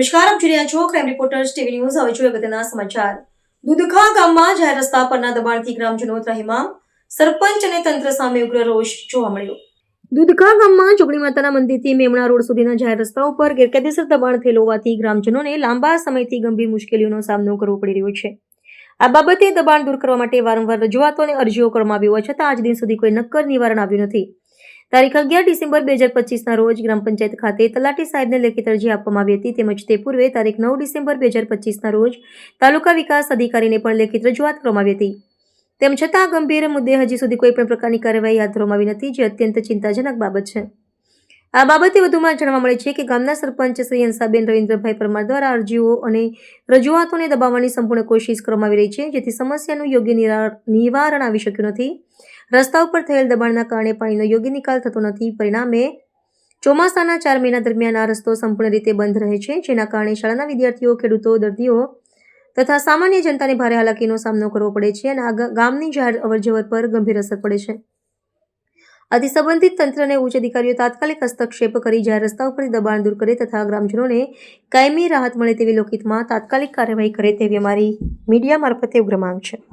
નમસ્કાર, આપ જોઈ રહ્યા છો ક્રાઇમ રિપોર્ટર્સ ટીવી ન્યૂઝ. હવે જોઈએ અગત્યના સમાચાર. દુધખા ગામમાં જાહેર રસ્તા પરના દબાણથી ગ્રામજનો ત્રાહિમામ. સરપંચ અને તંત્ર સામે ઉગ્ર રોષ જોવા મળ્યો. દુધખા ગામમાં જોગણી માતાના મંદિરથી મેમણા રોડ સુધીના જાહેર રસ્તાઓ પર ગેરકાયદેસર દબાણ થયેલ હોવાથી ગ્રામજનોને લાંબા સમયથી ગંભીર મુશ્કેલીઓનો સામનો કરવો પડી રહ્યો છે. આ બાબતે દબાણ દૂર કરવા માટે વારંવાર રજૂઆતો અને અરજીઓ કરવામાં આવી હોવા છતાં આજ દિન સુધી કોઈ નક્કર નિવારણ આવ્યું નથી. તારીખ 11 ડિસેમ્બર 2025ના રોજ ગ્રામ પંચાયત ખાતે તલાટી સાહેબને લેખિત અરજી આપવામાં આવી હતી. તેમજ તે પૂર્વે તારીખ 9 ડિસેમ્બર 2025ના રોજ તાલુકા વિકાસ અધિકારીને પણ લેખિત રજૂઆત કરવામાં આવી હતી. તેમ છતાં આ ગંભીર મુદ્દે હજી સુધી કોઈ પણ પ્રકારની કાર્યવાહી હાથ ધરવામાં આવી નથી, જે અત્યંત ચિંતાજનક બાબત છે. આ બાબતે વધુમાં જાણવા મળે છે કે ગામના સરપંચ શ્રી હંસાબેન રવિન્દ્રભાઈ પરમાર દ્વારા અરજીઓ અને રજૂઆતોને દબાવવાની સંપૂર્ણ કોશિશ કરવામાં આવી રહી છે, જેથી સમસ્યાનું યોગ્ય નિવારણ આવી શક્યું નથી. રસ્તા ઉપર થયેલ દબાણના કારણે પાણીનો યોગ્ય નિકાલ થતો નથી. પરિણામે ચોમાસાના 4 મહિના દરમિયાન આ રસ્તો સંપૂર્ણ રીતે બંધ રહે છે, જેના કારણે શાળાના વિદ્યાર્થીઓ, ખેડૂતો, દર્દીઓ તથા સામાન્ય જનતાને ભારે હાલાકીનો સામનો કરવો પડે છે અને આ ગામની જાહેર અવરજવર પર ગંભીર અસર પડે છે. આથી સંબંધિત તંત્ર અને ઉચ્ચ અધિકારીઓ તાત્કાલિક હસ્તક્ષેપ કરી જાહેર રસ્તા ઉપરથી દબાણ દૂર કરે તથા ગ્રામજનોને કાયમી રાહત મળે તેવી લોકહિતમાં તાત્કાલિક કાર્યવાહી કરે તેવી અમારી મીડિયા મારફતે ઉગ્ર માંગ છે.